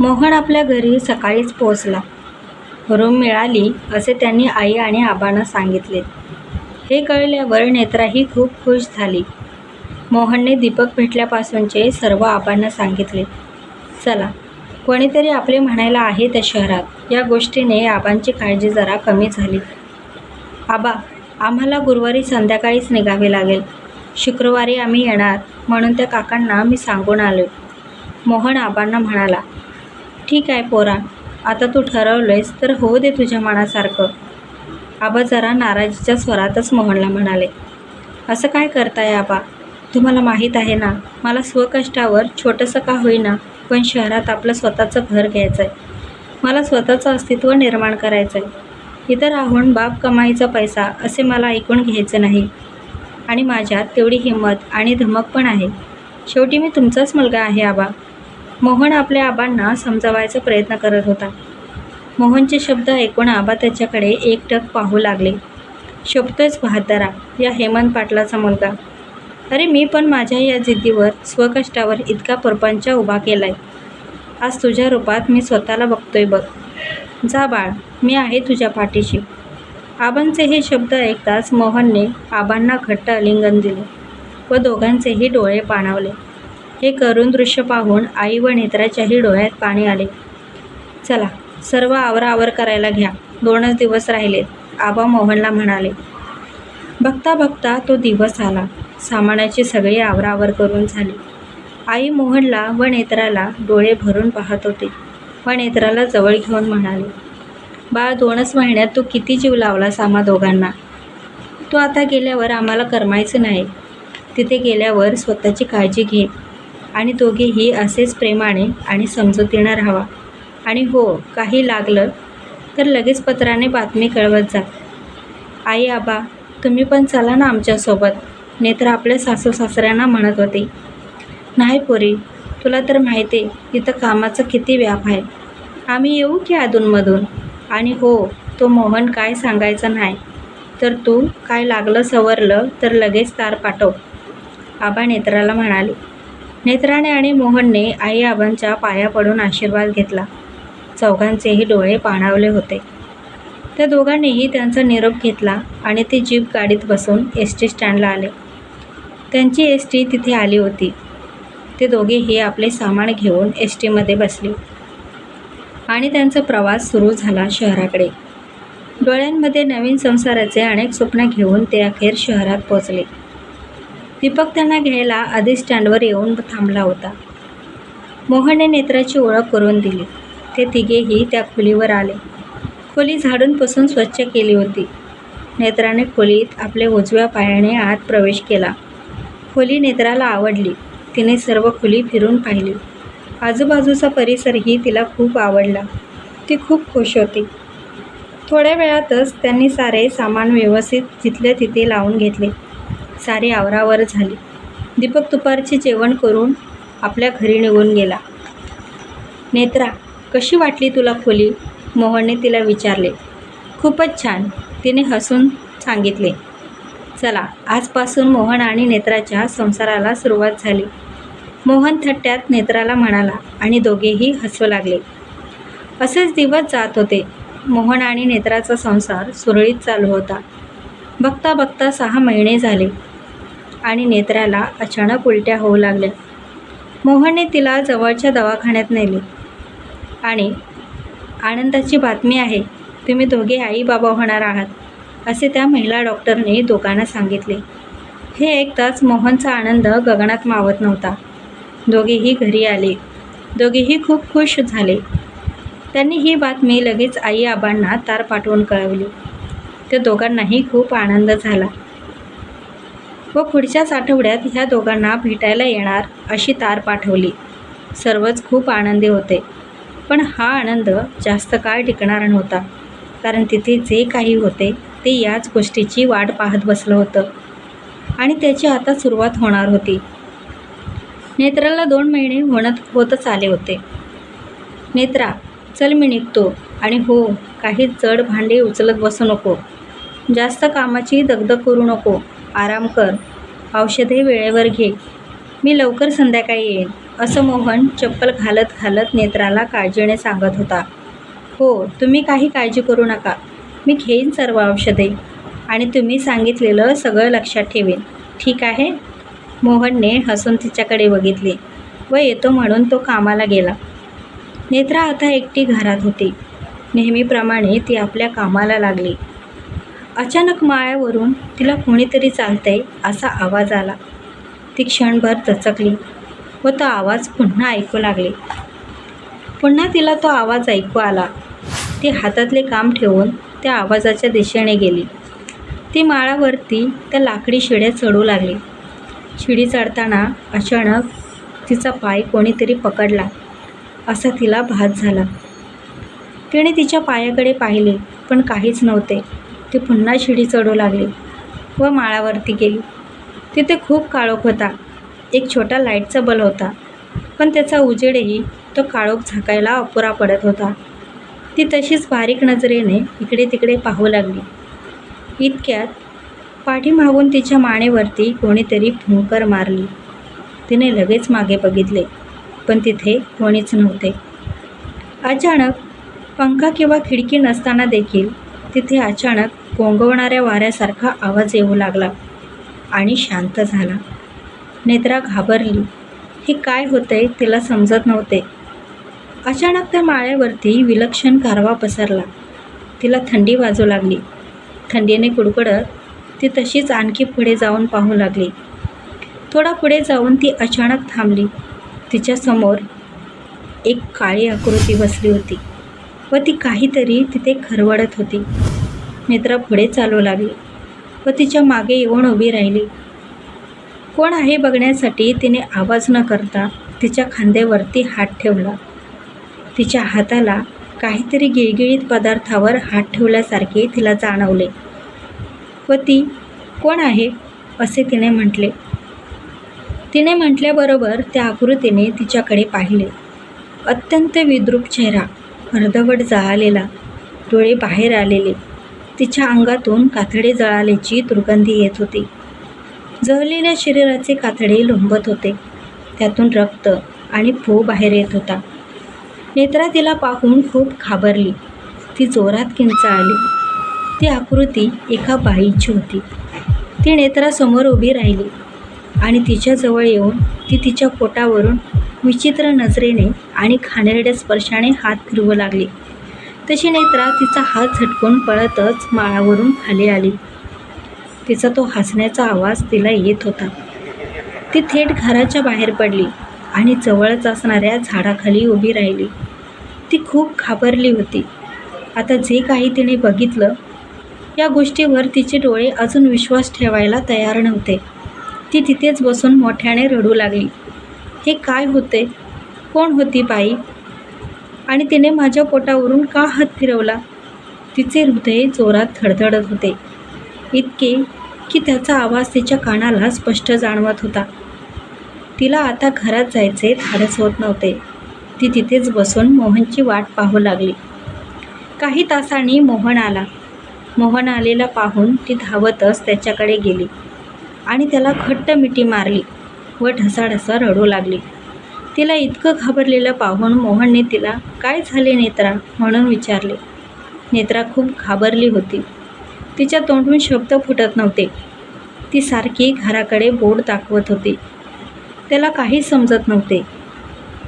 मोहन आपल्या घरी सकाळीच पोहोचला. रूम मिळाली असे त्यांनी आई आणि आबांना सांगितले. हे कळल्यावर नेत्राही खूप खुश झाली. मोहनने दीपक भेटल्यापासूनचे सर्व आबांना सांगितले. चला, कोणीतरी आपले म्हणायला आहे त्या शहरात. या गोष्टीने आबांची काळजी जरा कमी झाली. आबा, आम्हाला गुरुवारी संध्याकाळीच निघावे लागेल. शुक्रवारी आम्ही येणार म्हणून त्या काकांना मी सांगून आलो. मोहन आबांना म्हणाला. ठीक आहे पोरा, आता तू ठरवलंयस तर होऊ दे तुझ्या मनासारखं. आबा जरा नाराजीच्या स्वरातच मोहनला म्हणाले. असं काय करताय आबा? तुम्हाला माहीत आहे ना, मला स्वकष्टावर छोटंसं का होईना पण शहरात आपलं स्वतःचं घर घ्यायचं आहे. मला स्वतःचं अस्तित्व निर्माण करायचं आहे. इथं राहून बाप कमाईचा पैसा असे मला ऐकून घ्यायचं नाही. आणि माझ्यात तेवढी हिंमत आणि धमक पण आहे. शेवटी मी तुमचाच मुलगा आहे आबा. मोहन आपल्या आबांना समजावायचा प्रयत्न करत होता. मोहनचे शब्द ऐकून आबा त्याच्याकडे एकटक पाहू लागले. शोभतोयच बहादरा, या हेमंत पाटलाचा मुलगा. अरे मी पण माझ्या या जिद्दीवर स्वकष्टावर इतका परपंच उभा केलाय. आज तुझ्या रूपात मी स्वतःला बघतोय बघ. जा बाळ, मी आहे तुझ्या पाठीशी. आबांचे हे शब्द ऐकताच मोहनने आबांना घट्ट आलिंगन दिले व दोघांचेही डोळे पाणावले. हे करुण दृश्य पाहून आई व नेत्राच्याही डोळ्यात पाणी आले. चला, सर्व आवराआवर करायला घ्या. 2च दिवस राहिलेत, आबा मोहनला म्हणाले. बघता बघता तो दिवस आला. सामानाची सगळी आवराआवर करून झाली. आई मोहनला व नेत्राला डोळे भरून पाहत होती व नेत्राला जवळ घेऊन म्हणाले. बाळ, 2च महिन्यात तू किती जीव लावलास आम्हा दोघांना. तू आता गेल्यावर आम्हाला करमायचं नाही. तिथे गेल्यावर स्वतःची काळजी घे आणि दोघेही असेच प्रेमाने आणि समजुतीनं राहावा. आणि हो, काही लागलं तर लगेच पत्राने बातमी कळवत जा. आई आबा, तुम्ही पण चला ना आमच्यासोबत, नेत्र आपल्या सासू सासऱ्यांना म्हणत होते. नाही पोरी, तुला तर माहिती आहे इथं कामाचा किती व्याप आहे. आम्ही येऊ की अधूनमधून. आणि हो, तो मोहन काय सांगायचा नाही तर तू काय लागलं सवरलं तर लगेच तार पाठव, आबा नेत्राला म्हणाले. नेत्राने आणि मोहनने आई आबांच्या पाया पडून आशीर्वाद घेतला. चौघांचेही डोळे पाणावले होते. त्या दोघांनीही त्यांचा निरोप घेतला आणि ते जीप गाडीत बसून एस.टी. स्टँडला आले. त्यांची एस.टी. तिथे आली होती. ते दोघेही आपले सामान घेऊन एस.टीमध्ये बसले आणि त्यांचा प्रवास सुरू झाला शहराकडे. डोळ्यांमध्ये नवीन संसाराचे अनेक स्वप्न घेऊन ते अखेर शहरात पोचले. दीपक त्यांना घ्यायला आधी स्टँडवर येऊन थांबला होता. मोहनने नेत्राची ओळख करून दिली. ते तिघेही त्या खोलीवर आले. खोली झाडून पुसून स्वच्छ केली होती. नेत्राने खोलीत आपल्या उजव्या पायाने आत प्रवेश केला. खोली नेत्राला आवडली. तिने सर्व खोली फिरून पाहिली. आजूबाजूचा परिसरही तिला खूप आवडला. ती खूप खुश होती. थोड्या वेळातच त्यांनी सारे सामान व्यवस्थित जिथल्या तिथे लावून घेतले. सारी आवरावर झाली. दीपक दुपारचे जेवण करून आपल्या घरी निघून गेला. नेत्रा, कशी वाटली तुला खोली? मोहनने तिला विचारले. खूपच छान, तिने हसून सांगितले. चला, आजपासून मोहन आणि नेत्राच्या संसाराला सुरुवात झाली. मोहन थट्ट्यात नेत्राला म्हणाला आणि दोघेही हसू लागले. असेच दिवस जात होते. मोहन आणि नेत्राचा संसार सुरळीत चालू होता. बघता बघता 6 महिने झाले आणि नेत्राला अचानक उलट्या होऊ लागल्या. मोहनने तिला जवळच्या दवाखान्यात नेले आणि आनंदाची बातमी आहे, तुम्ही दोघे आई बाबा होणार आहात, असे त्या महिला डॉक्टरने दोघांना सांगितले. हे ऐकताच मोहनचा आनंद गगनात मावत नव्हता. दोघेही घरी आले. दोघेही खूप खुश झाले. त्यांनी ही बातमी लगेच आई आबांना तार पाठवून कळवली. त्या दोघांनाही खूप आनंद झाला व पुढच्याच आठवड्यात ह्या दोघांना भेटायला येणार अशी तार पाठवली. सर्वच खूप आनंदी होते. पण हा आनंद जास्त काळ टिकणार नव्हता, कारण तिथे जे काही होते ते याच गोष्टीची वाट पाहत बसलं होतं आणि त्याची आता सुरुवात होणार होती. नेत्राला 2 महिने होतच आले होते. नेत्रा, चल मी निघतो. आणि हो, काही जड भांडे उचलत बसू नको. जास्त कामाची दगदग करू नको. आराम कर. औषधे वेळेवर घे. मी लवकर संध्याकाळी येईन, असं मोहन चप्पल घालत घालत नेत्राला काळजीने सांगत होता. हो, तुम्ही काही काळजी करू नका. मी घेईन सर्व औषधे आणि तुम्ही सांगितलेलं सगळं लक्षात ठेवेन. ठीक आहे? मोहनने हसून तिच्याकडे बघितले व येतो म्हणून तो कामाला गेला. नेत्रा आता एकटी घरात होती. नेहमीप्रमाणे ती आपल्या कामाला लागली. अचानक माळ्यावरून तिला कोणीतरी चालतंय असा आवाज आला. ती क्षणभर दचकली व तो आवाज पुन्हा ऐकू लागली. पुन्हा तिला तो आवाज ऐकू आला. ती हातातले काम ठेवून त्या आवाजाच्या दिशेने गेली. ती माळावरती त्या लाकडी शिड्या चढू लागली. शिडी चढताना अचानक तिचा पाय कोणीतरी पकडला असा तिला भास झाला. तिने तिच्या पायाकडे पाहिले पण काहीच नव्हते. ती पुन्हा शिडी चढू लागली व माळावरती गेली. तिथे खूप काळोख होता. एक छोटा लाईटचा बल्ब होता पण त्याचा उजेडही तो काळोख झाकायला अपुरा पडत होता. ती तशीच बारीक नजरेने इकडे तिकडे पाहू लागली. इतक्यात पाठीमागून तिच्या मानेवरती कोणीतरी फुंकर मारली. तिने लगेच मागे बघितले पण तिथे कोणीच नव्हते. अचानक पंखा किंवा खिडकी नसताना देखील तिथे अचानक गोंगवणाऱ्या वाऱ्यासारखा आवाज येऊ लागला आणि शांत झाला. नेत्रा घाबरली. हे काय होतंय तिला समजत नव्हते. अचानक त्या माळ्यावरती विलक्षण गारवा पसरला. तिला थंडी वाजू लागली. थंडीने कुडकुडत ती तशीच आणखी पुढे जाऊन पाहू लागली. थोडा पुढे जाऊन ती अचानक थांबली. तिच्यासमोर एक काळी आकृती बसली होती व ती काहीतरी तिथे खरवडत होती. नेत्रा पुढे चालू लागली व तिच्या मागे येऊन उभी राहिली. कोण आहे बघण्यासाठी तिने आवाज न करता तिच्या खांद्यावरती हात ठेवला. तिच्या हाताला काहीतरी गिळगिळीत पदार्थावर हात ठेवल्यासारखे तिला जाणवले व ती कोण आहे असे तिने म्हटले. तिने म्हटल्याबरोबर त्या आकृतीने तिच्याकडे पाहिले. अत्यंत विद्रूप चेहरा, अर्धवट जळालेला, डोळे बाहेर आलेले. तिच्या अंगातून कातडे जळाल्याची दुर्गंधी येत होती. जळलेल्या शरीराचे कातडे लोंबत होते. त्यातून रक्त आणि पू बाहेर येत होता. नेत्रा तिला पाहून खूप घाबरली. ती जोरात किंचाळली. ती आकृती एका बाईची होती. ती नेत्रासमोर उभी राहिली आणि तिच्याजवळ येऊन ती तिच्या पोटावरून विचित्र नजरेने आणि घाणेरड्या स्पर्शाने हात फिरवू लागली. तशी नेत्रा तिचा हात झटकून पळतच माळावरून खाली आली. तिचा तो हसण्याचा आवाज तिला येत होता. ती थेट घराच्या बाहेर पडली आणि जवळच असणाऱ्या झाडाखाली उभी राहिली. ती खूप घाबरली होती. आता जे काही तिने बघितलं या गोष्टीवर तिचे डोळे अजून विश्वास ठेवायला तयार नव्हते. ती तिथेच बसून मोठ्याने रडू लागली. हे काय होते? कोण होती बाई? आणि तिने माझ्या पोटावरून का हात फिरवला? तिचे हृदय जोरात धडधडत होते. इतके की त्याचा आवाज तिच्या कानाला स्पष्ट जाणवत होता. तिला आता घरात जायचे धाडस होत नव्हते. ती तिथेच बसून मोहनची वाट पाहू लागली. काही तासांनी मोहन आला. मोहन आलेला पाहून ती धावतच त्याच्याकडे गेली आणि त्याला घट्ट मिठी मारली व ढसाढसा रडू लागली. तिला इतकं घाबरलेलं पाहून मोहनने तिला काय झाले नेत्रा म्हणून विचारले. नेत्रा खूप घाबरली होती. तिच्या तोंडून शब्द फुटत नव्हते. ती सारखी घराकडे बोट दाखवत होती. त्याला काहीच समजत नव्हते.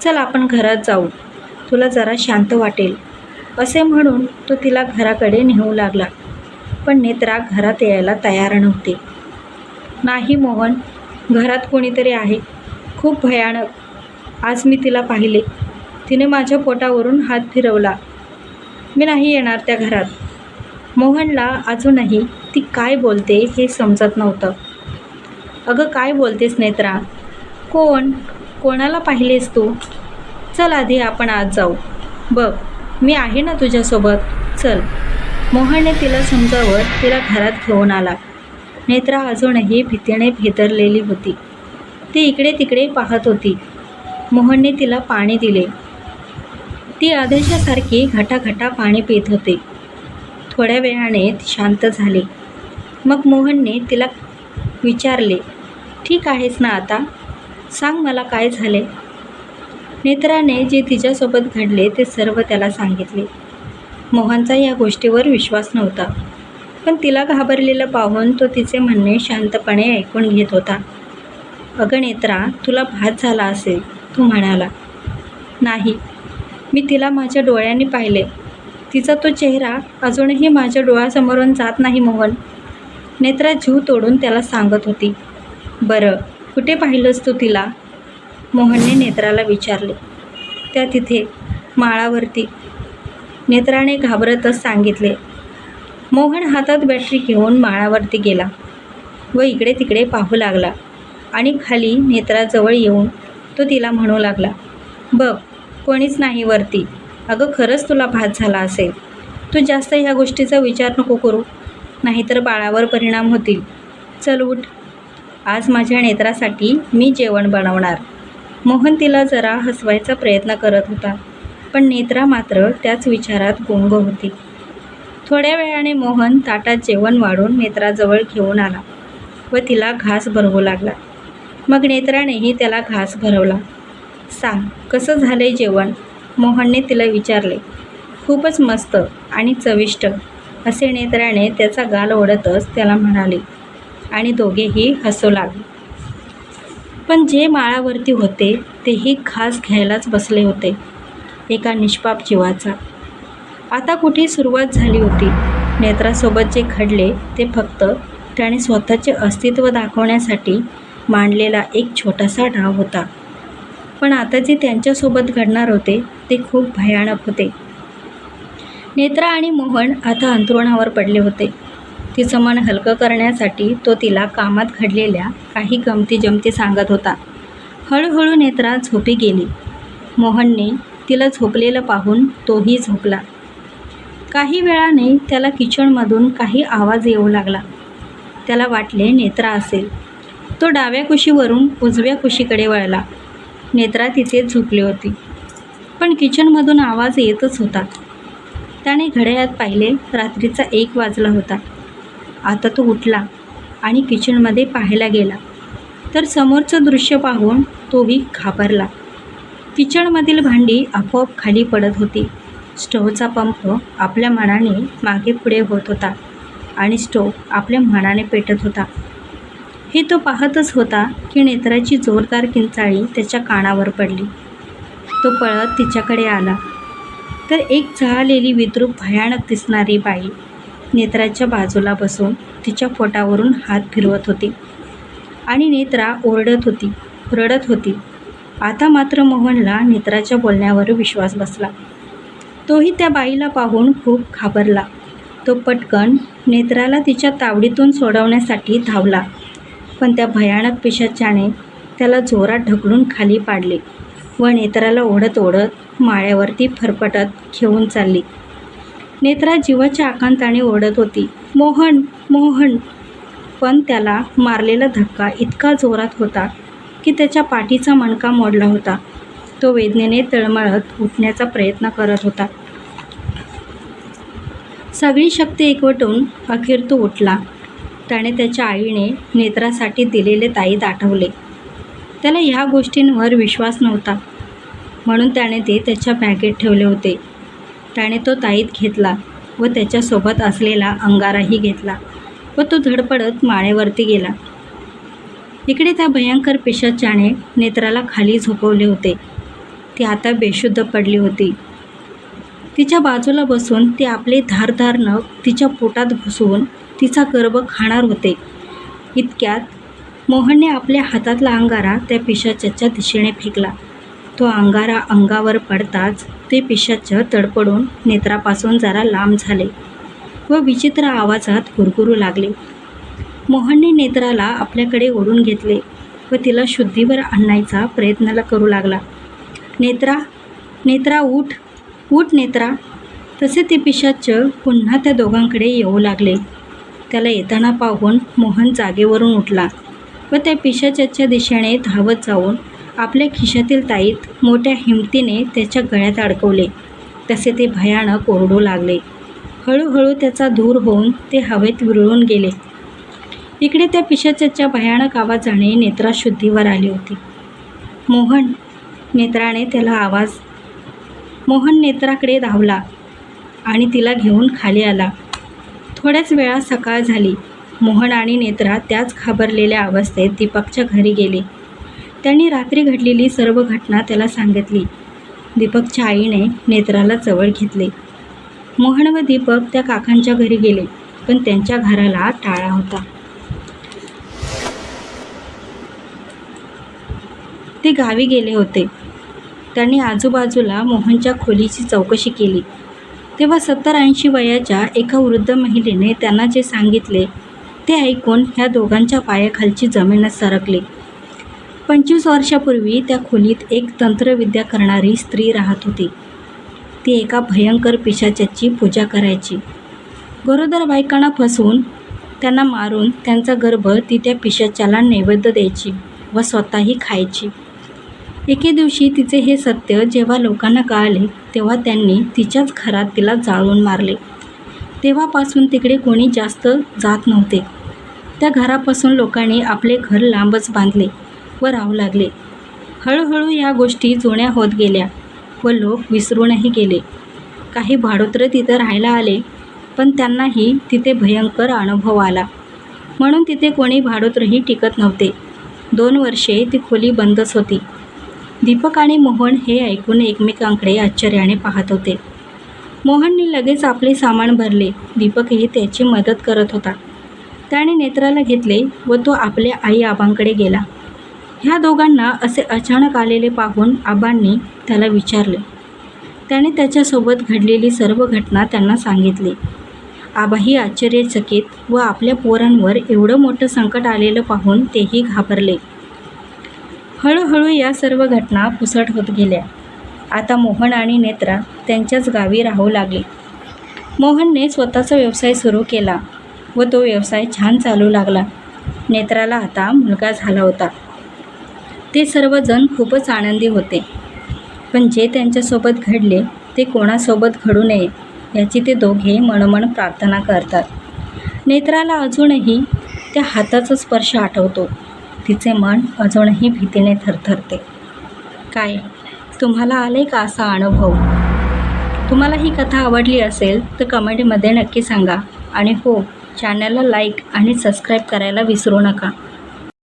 चल आपण घरात जाऊ, तुला जरा शांत वाटेल असे म्हणून तो तिला घराकडे नेऊ लागला. पण नेत्रा घरात यायला तयार नव्हती. नाही मोहन, घरात कोणीतरी आहे, खूप भयानक. आज मी तिला पाहिले. तिने माझ्या पोटावरून हात फिरवला. मी नाही येणार त्या घरात. मोहनला अजूनही ती काय बोलते हे समजत नव्हतं. अगं काय बोलतेस नेत्रा? कोणाला पाहिलेस तू? चल आधी आपण आज जाऊ. बघ मी आहे ना तुझ्यासोबत, चल. मोहनने तिला समजावत तिला घरात घेऊन आला. नेत्रा अजूनही भीतीने भेदरलेली होती. ती इकडे तिकडे पाहत होती. मोहनने तिला पाणी दिले. ती आदेशासारखी घटाघटा पाणी पित होती. थोड्या वेळाने ती शांत झाली. मग मोहनने तिला विचारले, ठीक आहेस ना आता? सांग मला काय झाले. नेत्राने जे तिच्यासोबत घडले ते सर्व त्याला सांगितले. मोहनचा या गोष्टीवर विश्वास नव्हता, पण तिला घाबरलेलं पाहून तो तिचे म्हणणे शांतपणे ऐकून घेत होता. अगं नेत्रा, तुला भात झाला असेल, तो म्हणाला. नाही, मी तिला माझ्या डोळ्यांनी पाहिले. तिचा तो चेहरा अजूनही माझ्या डोळ्यासमोरून जात नाही मोहन. नेत्रा जीव तोडून त्याला सांगत होती. बरं, कुठे पाहिलंस तू तिला? मोहनने नेत्राला विचारले. त्या तिथे माळावरती, नेत्राने घाबरतच सांगितले. मोहन हातात बॅटरी घेऊन माळावरती गेला व इकडे तिकडे पाहू लागला आणि खाली नेत्राजवळ येऊन तो तिला म्हणू लागला. बघ, कोणीच नाही वरती. अगं, खरंच तुला भात झाला असेल. तू जास्त ह्या गोष्टीचा विचार नको करू, नाहीतर बाळावर परिणाम होतील. चल उठ, आज माझ्या नेत्रासाठी मी जेवण बनवणार. मोहन तिला जरा हसवायचा प्रयत्न करत होता, पण नेत्रा मात्र त्याच विचारात गुंग होती. थोड्या वेळाने मोहन ताटात जेवण वाढून नेत्राजवळ घेऊन आला व तिला घास भरवू लागला. मग नेत्रानेही त्याला घास भरवला. सांग, कसं झालंय जेवण? मोहनने तिला विचारले. खूपच मस्त आणि चविष्ट, असे नेत्राने त्याचा गाल ओढतच त्याला म्हणाले आणि दोघेही हसू लागले. पण जे माळावरती होते तेही घास घ्यायलाच बसले होते, एका निष्पाप जीवाचा. आता कुठे सुरुवात झाली होती. नेत्रासोबत जे घडले ते फक्त त्याने स्वतःचे अस्तित्व दाखवण्यासाठी मांडलेला एक छोटासा डाव होता. पण आता जे त्यांच्यासोबत घडणार होते ते खूप भयानक होते. नेत्रा आणि मोहन आता अंथरुणावर पडले होते. तिचं मन हलकं करण्यासाठी तो तिला कामात घडलेल्या काही गमती जमती सांगत होता. हळूहळू नेत्रा झोपी गेली. मोहनने तिला झोपलेलं पाहून तोही झोपला. काही वेळाने त्याला किचनमधून काही आवाज येऊ लागला. त्याला वाटले नेत्रा असेल. तो डाव्या कुशीवरून उजव्या कुशीकडे वळला. नेत्रा तिथेच झोपली होती, पण किचनमधून आवाज येतच होता. त्याने घड्याळात पाहिले, रात्रीचा 1 वाजला होता. आता तो उठला आणि किचनमध्ये पाहायला गेला, तर समोरचं दृश्य पाहून तोही घाबरला. किचनमधील भांडी आपोआप खाली पडत होती. स्टोव्हचा पंप आपल्या मनाने मागे पुढे होत होता आणि स्टोव्ह आपल्या मनाने पेटत होता. हे तो पाहतच होता की नेत्राची जोरदार किंचाळी त्याच्या कानावर पडली. तो पळत तिच्याकडे आला, तर एक जळालेली विद्रूप भयानक दिसणारी बाई नेत्राच्या बाजूला बसून तिच्या पोटावरून हात फिरवत होती आणि नेत्रा ओरडत होती, रडत होती. आता मात्र मोहनला नेत्राच्या बोलण्यावर विश्वास बसला. तोही त्या बाईला पाहून खूप घाबरला. तो पटकन नेत्राला तिच्या तावडीतून सोडवण्यासाठी धावला, पण त्या भयानक पिशाच्याने त्याला जोरात ढकलून खाली पाडले व नेत्राला ओढत ओढत माळ्यावरती फरफटत घेऊन चालली. नेत्रा जीवाच्या आकांताने ओरडत होती, मोहन, मोहन! पण त्याला मारलेला धक्का इतका जोरात होता की त्याच्या पाठीचा मणका मोडला होता. तो वेदनेने तळमळत उठण्याचा प्रयत्न करत होता. सगळी शक्ती एकवटून अखेर तो उठला. त्याने त्याच्या आईने नेत्रासाठी दिलेले ताईत आठवले. त्याला ह्या गोष्टींवर विश्वास नव्हता, म्हणून त्याने ते त्याच्या बॅगेत ठेवले होते. त्याने तो ताईत घेतला व त्याच्यासोबत असलेला अंगाराही घेतला व तो धडपडत माळ्यावरती गेला. इकडे त्या भयंकर पिशाच्याने नेत्राला खाली झोपवले होते. ती आता बेशुद्ध पडली होती. तिच्या बाजूला बसून ते आपले धारदार नख तिच्या पोटात घुसवून तिचा गर्भ खाणार होते. इतक्यात मोहनने आपल्या हातातला अंगारा त्या पिशाच्याच्या दिशेने फेकला. तो अंगारा अंगावर पडताच ते पिशाच्च तडपडून नेत्रापासून जरा लांब झाले व विचित्र आवाजात गुरगुरू लागले. मोहनने नेत्राला आपल्याकडे ओढून घेतले व तिला शुद्धीवर आणायचा प्रयत्न करू लागला. नेत्रा, नेत्रा, उठ, उठ नेत्रा! तसे ते पिशाच्च पुन्हा त्या दोघांकडे येऊ लागले. त्याला येताना पाहून मोहन जागेवरून उठला व त्या पिशाच्याच्या दिशेने धावत जाऊन आपल्या खिशातील ताईत मोठ्या हिमतीने त्याच्या गळ्यात अडकवले. तसे ते भयानक ओरडू लागले. हळूहळू त्याचा धूर होऊन ते हवेत विरळून गेले. इकडे त्या पिशाच्याच्या भयानक आवाजाने नेत्रा शुद्धीवर आली होती. मोहन, नेत्राने त्याला आवाज. मोहन नेत्राकडे धावला आणि तिला घेऊन खाली आला. थोड्याच वेळात सकाळ झाली. मोहन आणि नेत्रा त्याच घाबरलेल्या अवस्थेत दीपकच्या घरी गेले. त्यांनी रात्री घडलेली सर्व घटना त्याला सांगितली. दीपकच्या आईने नेत्राला जवळ घेतले. मोहन व दीपक त्या काकांच्या घरी गेले, पण त्यांच्या घराला टाळा होता. ते गावी गेले होते. त्यांनी आजूबाजूला मोहनच्या खोलीची चौकशी केली. तेव्हा 70-80 वयाच्या एका वृद्ध महिलेने त्यांना जे सांगितले ते ऐकून ह्या दोघांच्या पायाखालची जमीनच सरकली. 25 वर्षापूर्वी त्या खोलीत एक तंत्रविद्या करणारी स्त्री राहत होती. ती एका भयंकर पिशाचाची पूजा करायची. गरोदर बायकांना फसवून त्यांना मारून त्यांचा गर्भ ती त्या पिशाचाला नैवेद्य द्यायची व स्वतःही खायची. एके दिवशी तिचे हे सत्य जेव्हा लोकांना कळाले तेव्हा त्यांनी तिच्याच घरात तिला जाळून मारले. तेव्हापासून तिकडे कोणी जास्त जात नव्हते. त्या घरापासून लोकांनी आपले घर लांबच बांधले व राहू लागले. हळूहळू या गोष्टी जुन्या होत गेल्या व लोक विसरूनही गेले. काही भाडोत्र तिथं राहायला आले, पण त्यांनाही तिथे भयंकर अनुभव आला, म्हणून तिथे कोणी भाडोत्रही टिकत नव्हते. 2 वर्षे ती खोली बंदच होती. दीपक आणि मोहन हे ऐकून एकमेकांकडे आश्चर्याने पाहत होते. मोहनने लगेच आपले सामान भरले. दीपकही त्याची मदत करत होता. त्याने नेत्राला घेतले व तो आपल्या आई आबांकडे गेला. ह्या दोघांना असे अचानक आलेले पाहून आबांनी त्याला विचारले. त्याने त्याच्यासोबत घडलेली सर्व घटना त्यांना सांगितली. आबाही आश्चर्यचकित व आपल्या पोरांवर एवढं मोठं संकट आलेलं पाहून तेही घाबरले. हळूहळू या सर्व घटना पुसट होत गेल्या. आता मोहन आणि नेत्रा त्यांच्याच गावी राहू लागले. मोहनने स्वतःचा व्यवसाय सुरू केला व तो व्यवसाय छान चालू लागला. नेत्राला आता मुलगा झाला होता. ते सर्वजण खूपच आनंदी होते. पण जे त्यांच्यासोबत घडले ते कोणासोबत घडू नये याची ते दोघे मनोमन प्रार्थना करतात. नेत्राला अजूनही त्या हाताचा स्पर्श आठवतो. तिचे मन अजूनही भीतीने थरथरते. काय तुम्हाला आले का असा अनुभव? तुम्हाला ही कथा आवडली असेल तर कमेंटमध्ये नक्की सांगा. आणि हो, चॅनलला लाईक आणि सबस्क्राईब करायला विसरू नका.